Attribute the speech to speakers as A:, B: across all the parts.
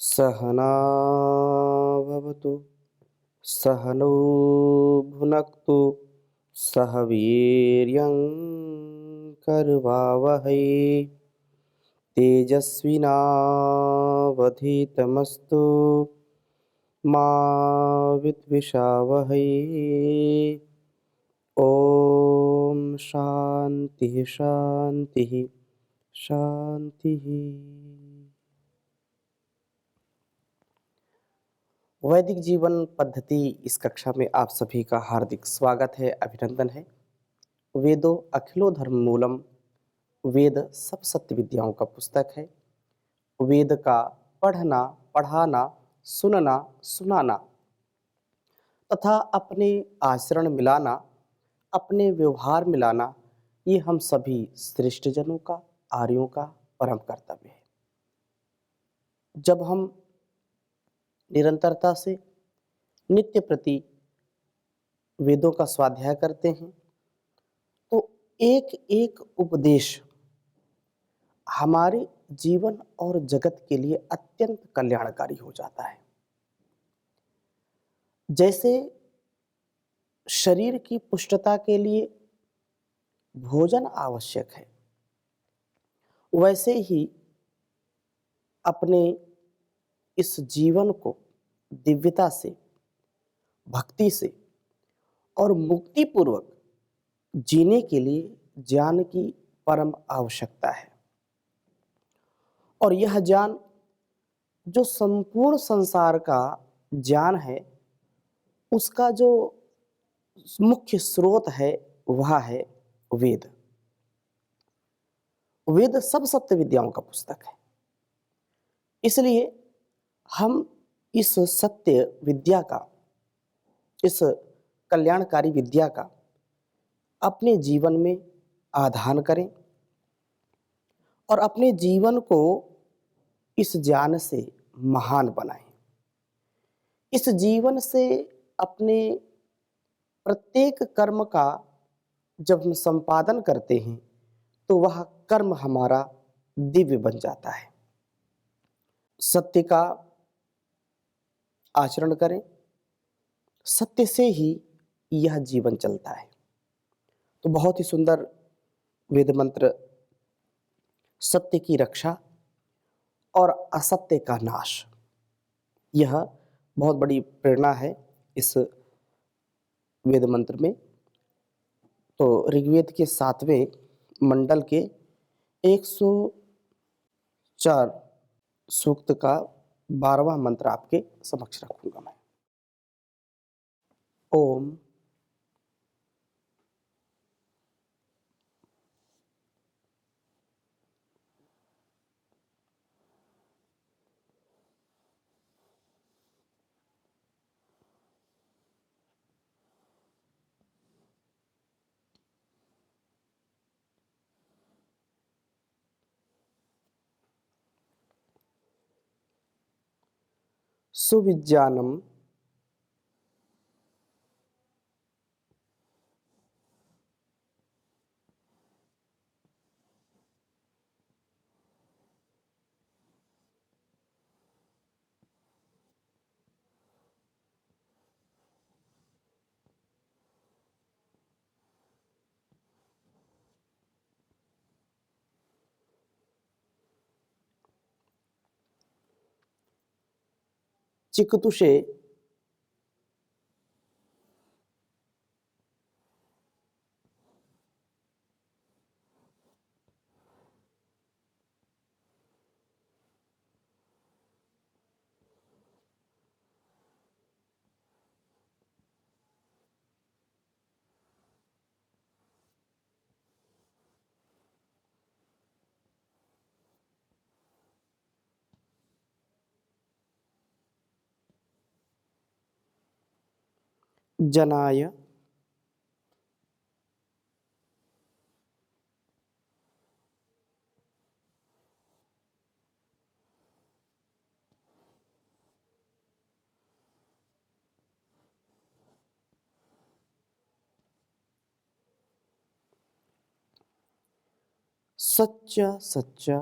A: सहना भवतु सहनौ भुनक्तु सह वीर्यं करवावहै तेजस्विनावधीतमस्तु मा विद्विषावहै। ॐ शान्तिः शान्तिः शान्तिः। वैदिक जीवन पद्धति इस कक्षा में आप सभी का हार्दिक स्वागत है, अभिनंदन है। वेदो अखिलो धर्म मूलम, वेद सब सत्य विद्याओं का पुस्तक है। वेद का पढ़ना, पढ़ाना, सुनना, सुनाना तथा अपने आचरण मिलाना, अपने व्यवहार मिलाना, ये हम सभी श्रेष्ठ जनों का, आर्यों का परम कर्तव्य है। जब हम निरंतरता से नित्य प्रति वेदों का स्वाध्याय करते हैं तो एक एक उपदेश हमारे जीवन और जगत के लिए अत्यंत कल्याणकारी हो जाता है। जैसे शरीर की पुष्टता के लिए भोजन आवश्यक है, वैसे ही अपने इस जीवन को दिव्यता से, भक्ति से और मुक्ति पूर्वक जीने के लिए ज्ञान की परम आवश्यकता है। और यह ज्ञान जो संपूर्ण संसार का ज्ञान है, उसका जो मुख्य स्रोत है वह है वेद। वेद सब सत्य विद्याओं का पुस्तक है। इसलिए हम इस सत्य विद्या का, इस कल्याणकारी विद्या का अपने जीवन में आधान करें और अपने जीवन को इस ज्ञान से महान बनाएं। इस जीवन से अपने प्रत्येक कर्म का जब हम संपादन करते हैं तो वह कर्म हमारा दिव्य बन जाता है। सत्य का आचरण करें, सत्य से ही यह जीवन चलता है। तो बहुत ही सुंदर वेद मंत्र सत्य की रक्षा और असत्य का नाश, यह बहुत बड़ी प्रेरणा है इस वेद मंत्र में। तो ऋग्वेद के 7वें मंडल के 104 सूक्त का 12वां मंत्र आपके समक्ष रखूंगा मैं। ओम सुविज्ञानम चिकतुषे जनाय सच्चा सच्चा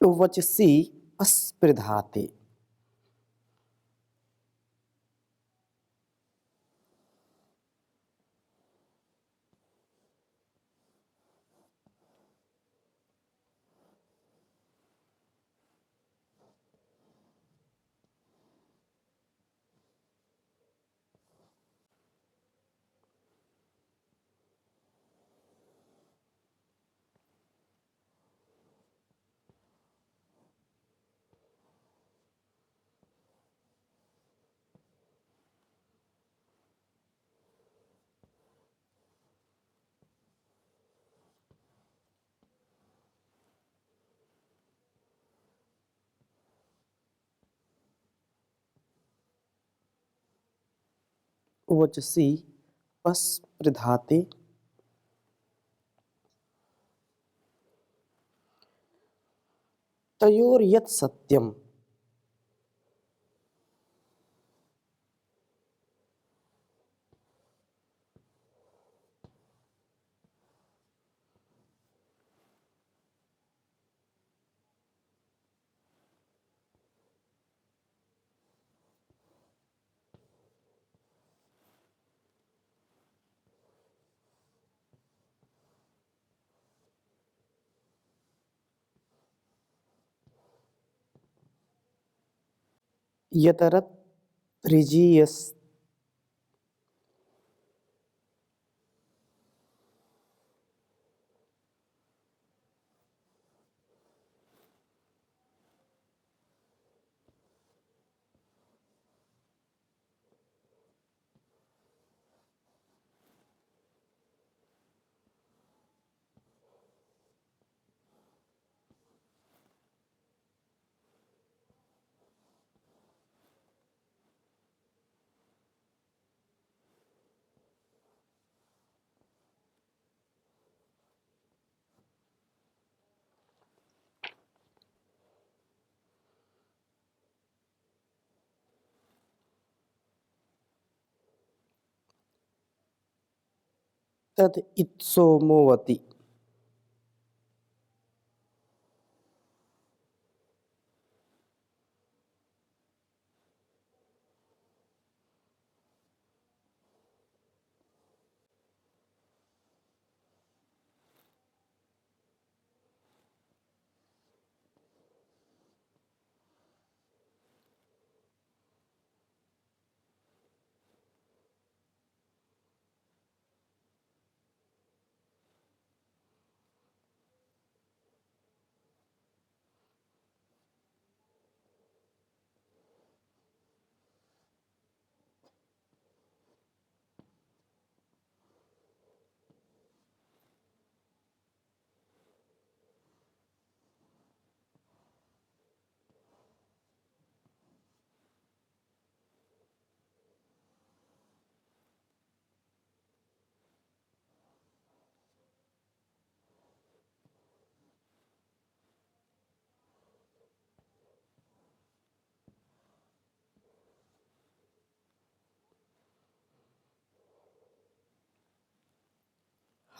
A: वचसी अस्पृधाते। वचसी अस्पृधाते। तयोर्यत् सत्यम। यतरत् त्रिजीयस्। तद इत्सोमोवति।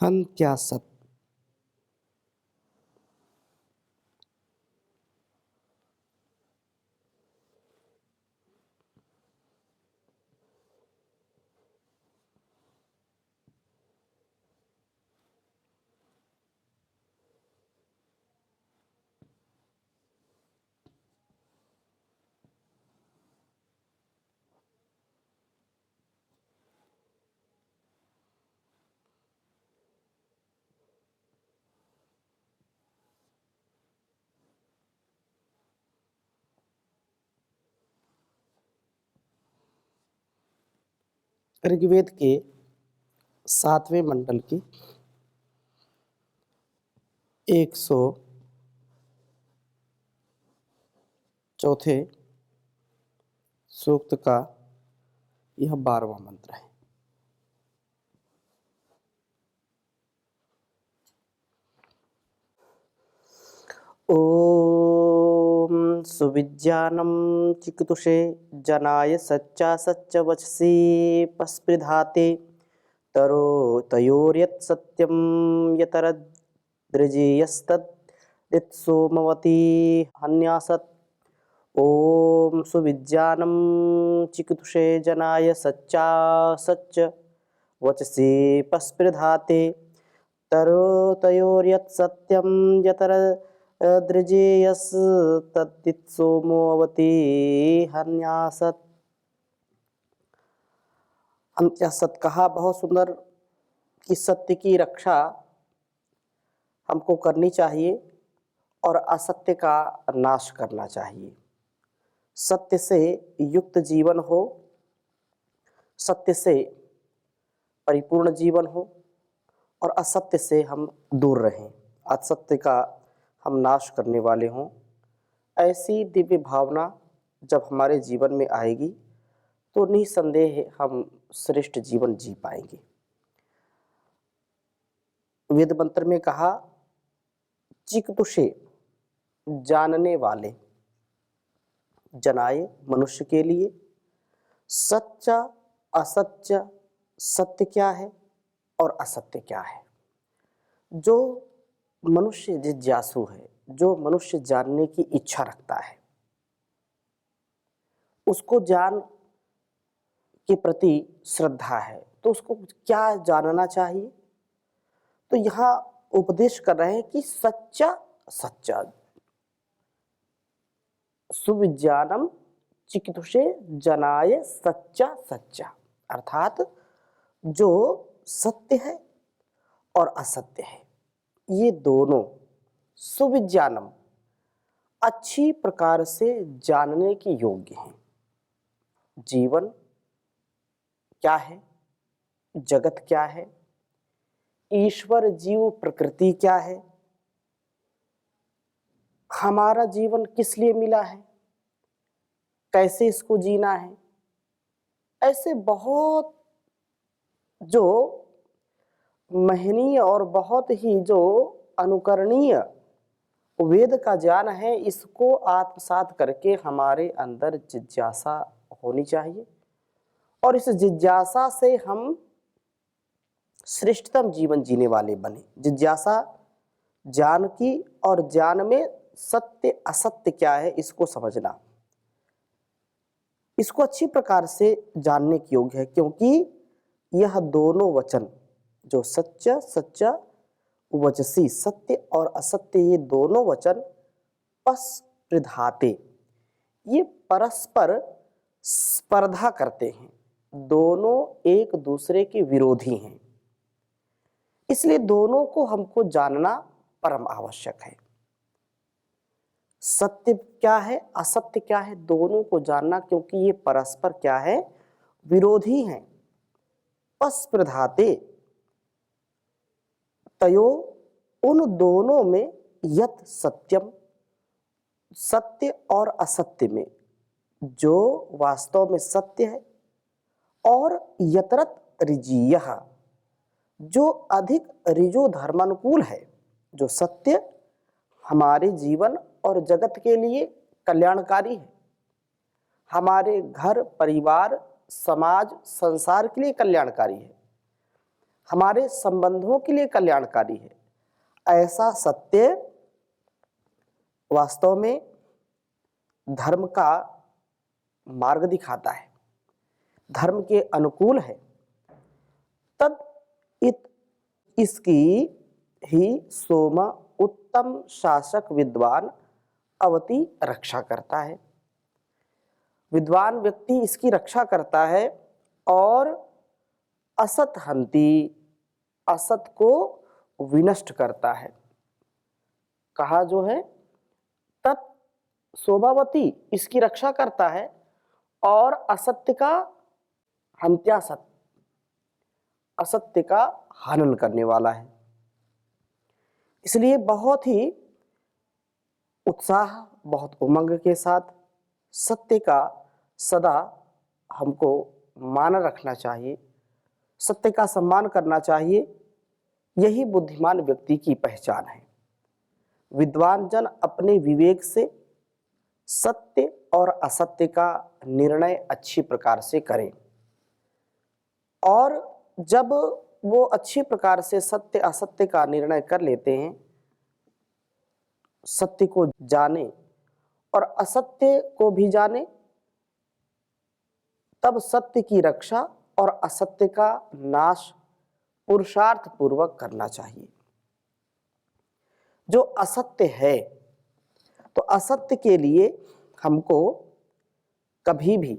A: हन्त्यासत्। ऋग्वेद के 7वें मंडल की 104 सूक्त का यह 12वां मंत्र है। ओम सुविज्ञानम चिकितुषे जनाय सच्चा सच्च वचसी पस्पृधाते। तरो तयोर्यत् सत्यम यतरद्रजीयस्तत् सोमवती हन्यासत्। ओम सुविज्ञानम चिकितुषे जनाय सच्चा सच्च वचसे पस्पृधाते तरोतयोर्यत् सत्यम यतर दृजेयस तद्दित् सोमोऽवति हन्यासत्। हन्यासत् कहा बहुत सुंदर कि सत्य की रक्षा हमको करनी चाहिए और असत्य का नाश करना चाहिए। सत्य से युक्त जीवन हो, सत्य से परिपूर्ण जीवन हो और असत्य से हम दूर रहें, असत्य का हम नाश करने वाले हों। ऐसी दिव्य भावना जब हमारे जीवन में आएगी तो निसंदेह हम श्रेष्ठ जीवन जी पाएंगे। वेद मंत्र में कहा चिकितुषे जानने वाले जनाए मनुष्य के लिए सच्चा असत्य, सत्य क्या है और असत्य क्या है। जो मनुष्य जिज्ञासु है, जो मनुष्य जानने की इच्छा रखता है, उसको ज्ञान के प्रति श्रद्धा है, तो उसको क्या जानना चाहिए। तो यहाँ उपदेश कर रहे हैं कि सच्चा सच्चा, सुविज्ञानम चिकितुषे जनाय सच्चा सच्चा, अर्थात जो सत्य है और असत्य है ये दोनों सुविज्ञानम अच्छी प्रकार से जानने के योग्य हैं। जीवन क्या है, जगत क्या है, ईश्वर जीव प्रकृति क्या है, हमारा जीवन किस लिए मिला है, कैसे इसको जीना है, ऐसे बहुत जो महनीय और बहुत ही जो अनुकरणीय वेद का ज्ञान है, इसको आत्मसात करके हमारे अंदर जिज्ञासा होनी चाहिए और इस जिज्ञासा से हम श्रेष्ठतम जीवन जीने वाले बने। जिज्ञासा ज्ञान की, और ज्ञान में सत्य असत्य क्या है इसको समझना, इसको अच्छी प्रकार से जानने के योग्य है, क्योंकि यह दोनों वचन जो सच्चा सच्चा वचसी, सत्य और असत्य, ये दोनों वचन पस्पृधाते, ये परस्पर स्पर्धा करते हैं, दोनों एक दूसरे के विरोधी हैं। इसलिए दोनों को हमको जानना परम आवश्यक है। सत्य क्या है, असत्य क्या है, दोनों को जानना, क्योंकि ये परस्पर क्या है, विरोधी हैं। पस्पृधाते तयो, उन दोनों में यत सत्यम, सत्य और असत्य में जो वास्तव में सत्य है, और यतरत ऋजीयः, जो अधिक ऋजु धर्मानुकूल है, जो सत्य हमारे जीवन और जगत के लिए कल्याणकारी है, हमारे घर परिवार समाज संसार के लिए कल्याणकारी है, हमारे संबंधों के लिए कल्याणकारी है, ऐसा सत्य वास्तव में धर्म का मार्ग दिखाता है, धर्म के अनुकूल है। तद इत, इसकी ही सोम उत्तम शासक विद्वान अवति रक्षा करता है। विद्वान व्यक्ति इसकी रक्षा करता है और असत हंति, असत को विनष्ट करता है। कहा जो है तत् शोभावती, इसकी रक्षा करता है और असत्य का हंत्यासत, असत्य का हनन करने वाला है। इसलिए बहुत ही उत्साह, बहुत उमंग के साथ सत्य का सदा हमको मान रखना चाहिए, सत्य का सम्मान करना चाहिए। यही बुद्धिमान व्यक्ति की पहचान है। विद्वान जन अपने विवेक से सत्य और असत्य का निर्णय अच्छी प्रकार से करें, और जब वो अच्छी प्रकार से सत्य असत्य का निर्णय कर लेते हैं सत्य को जाने और असत्य को भी जाने, तब सत्य की रक्षा और असत्य का नाश पुरुषार्थ पूर्वक करना चाहिए। जो असत्य है, तो असत्य के लिए हमको कभी भी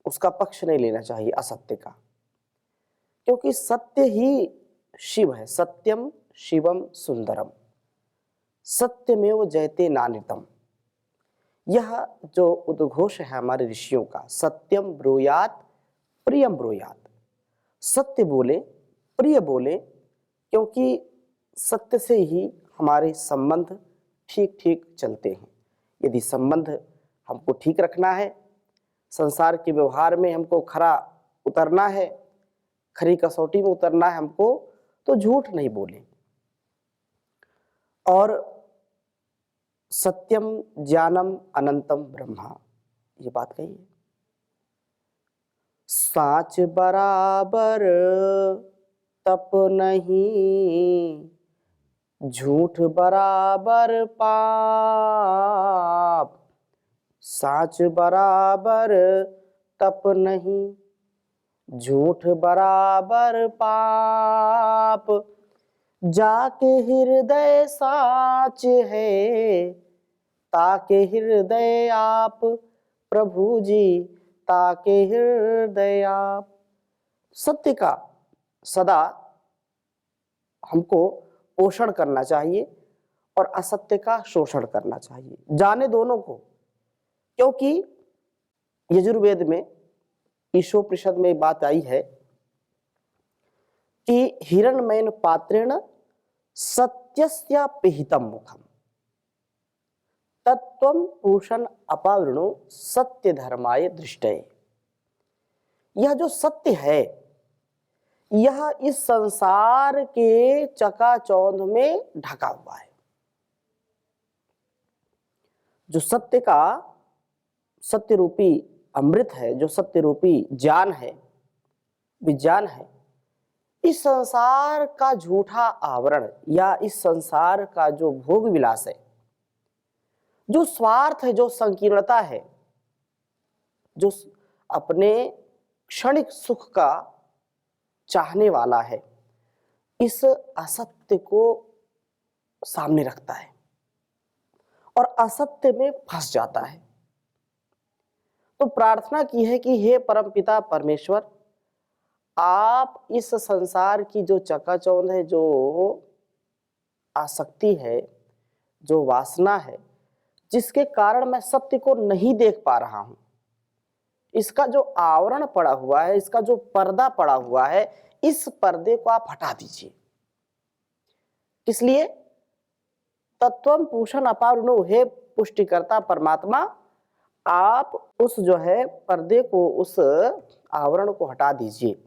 A: उसका पक्ष नहीं लेना चाहिए, असत्य का, क्योंकि सत्य ही शिव है। सत्यम शिवम सुंदरम, सत्यमेव जयते नान्यतम। यह जो उद्घोष है हमारे ऋषियों का, सत्यम ब्रूयात प्रियम ब्रूयात, सत्य बोले प्रिय बोले, क्योंकि सत्य से ही हमारे संबंध ठीक ठीक चलते हैं। यदि संबंध हमको ठीक रखना है, संसार के व्यवहार में हमको खरा उतरना है, खरी कसौटी में उतरना है हमको, तो झूठ नहीं बोले। और सत्यम ज्ञानम अनंतम ब्रह्मा, ये बात कही है। साच बराबर तप नहीं, झूठ बराबर पाप। साच बराबर तप नहीं, झूठ बराबर पाप। जाके हृदय साच है, ताके हृदय आप। प्रभु जी ताके हृदय आप। सत्य का सदा हमको पोषण करना चाहिए और असत्य का शोषण करना चाहिए, जाने दोनों को। क्योंकि यजुर्वेद में ईशोपनिषद में बात आई है कि हिरण्मयेन पात्रेण सत्यस्य पिहितम मुखम, तत्त्वं पूषण अपावृणु सत्य धर्माय दृष्टये। यह जो सत्य है, यह इस संसार के चकाचौंध में ढका हुआ है। जो सत्य का सत्य रूपी अमृत है, जो सत्य रूपी ज्ञान है, विज्ञान है, इस संसार का झूठा आवरण या इस संसार का जो भोग विलास है, जो स्वार्थ है, जो संकीर्णता है, जो अपने क्षणिक सुख का चाहने वाला है, इस असत्य को सामने रखता है और असत्य में फंस जाता है। तो प्रार्थना की है कि हे परमपिता परमेश्वर, आप इस संसार की जो चकाचौंध है, जो आसक्ति है, जो वासना है, जिसके कारण मैं सत्य को नहीं देख पा रहा हूं, इसका जो आवरण पड़ा हुआ है, इसका जो पर्दा पड़ा हुआ है, इस पर्दे को आप हटा दीजिए। इसलिए तत्वम पूषण अपावृणु, हे पुष्टिकर्ता परमात्मा, आप उस जो है पर्दे को, उस आवरण को हटा दीजिए।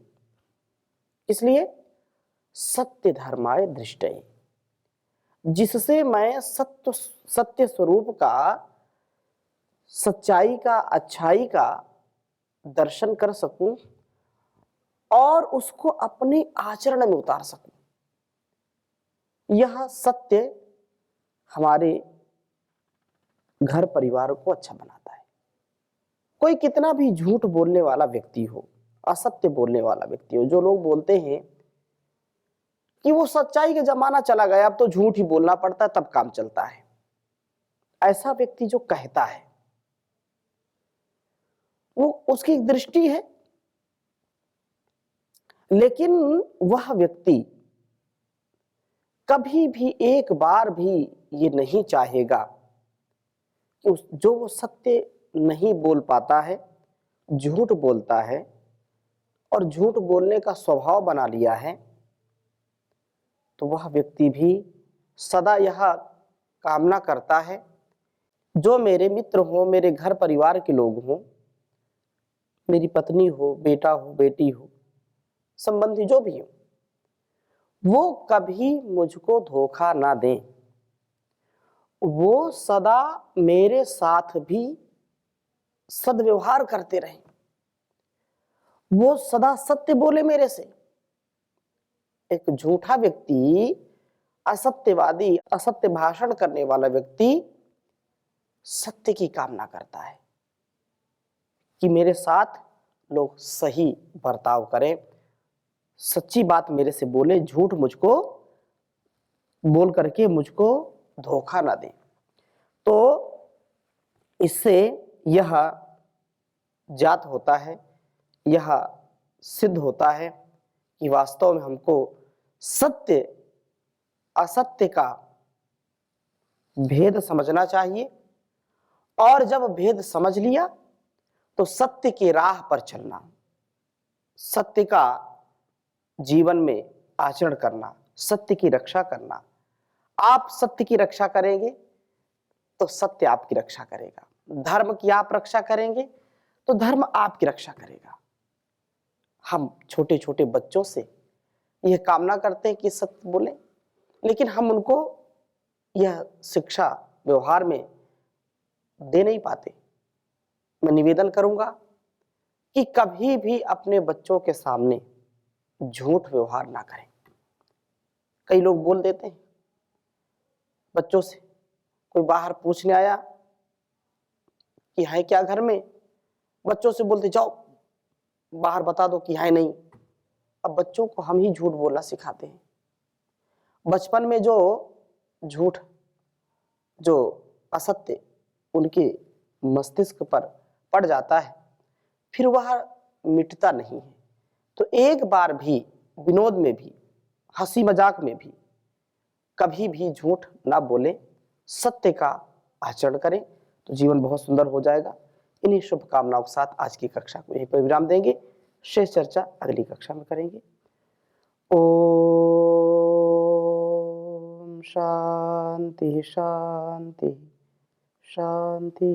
A: इसलिए सत्य धर्माय दृष्टये, जिससे मैं सत्य स्वरूप का, सच्चाई का, अच्छाई का दर्शन कर सकूं और उसको अपने आचरण में उतार सकूं। यह सत्य हमारे घर परिवार को अच्छा बनाता है। कोई कितना भी झूठ बोलने वाला व्यक्ति हो, असत्य बोलने वाला व्यक्ति हो, जो लोग बोलते हैं कि वो सच्चाई का जमाना चला गया, अब तो झूठ ही बोलना पड़ता है तब काम चलता है, ऐसा व्यक्ति जो कहता है, वो उसकी एक दृष्टि है, लेकिन वह व्यक्ति कभी भी एक बार भी ये नहीं चाहेगा कि जो वो सत्य नहीं बोल पाता है, झूठ बोलता है और झूठ बोलने का स्वभाव बना लिया है, तो वह व्यक्ति भी सदा यह कामना करता है, जो मेरे मित्र हो, मेरे घर परिवार के लोग हों, मेरी पत्नी हो, बेटा हो, बेटी हो, संबंधी जो भी हो, वो कभी मुझको धोखा ना दें, वो सदा मेरे साथ भी सद्व्यवहार करते रहें, वो सदा सत्य बोले मेरे से। एक झूठा व्यक्ति असत्यवादी, असत्य भाषण करने वाला व्यक्ति सत्य की कामना करता है कि मेरे साथ लोग सही बर्ताव करें, सच्ची बात मेरे से बोले, झूठ मुझको बोल करके मुझको धोखा ना दें। तो इससे यह जात होता है, यह सिद्ध होता है कि वास्तव में हमको सत्य असत्य का भेद समझना चाहिए, और जब भेद समझ लिया तो सत्य की राह पर चलना, सत्य का जीवन में आचरण करना, सत्य की रक्षा करना। आप सत्य की रक्षा करेंगे तो सत्य आपकी रक्षा करेगा, धर्म की आप रक्षा करेंगे तो धर्म आपकी रक्षा करेगा। हम छोटे छोटे बच्चों से यह कामना करते हैं कि सत्य बोले, लेकिन हम उनको यह शिक्षा व्यवहार में दे नहीं पाते। मैं निवेदन करूंगा कि कभी भी अपने बच्चों के सामने झूठ व्यवहार ना करें। कई लोग बोल देते हैं बच्चों से, कोई बाहर पूछने आया कि है क्या घर में, बच्चों से बोलते जाओ बाहर बता दो कि है नहीं। अब बच्चों को हम ही झूठ बोलना सिखाते हैं। बचपन में जो झूठ, जो असत्य उनके मस्तिष्क पर पड़ जाता है, फिर वह मिटता नहीं है। तो एक बार भी विनोद में भी, हंसी मजाक में भी कभी भी झूठ ना बोले, सत्य का आचरण करें तो जीवन बहुत सुंदर हो जाएगा। इन्हीं शुभकामनाओं के साथ आज की कक्षा को यहीं पर विराम देंगे। शेष चर्चा अगली कक्षा में करेंगे। ओम शांति शांति शांति।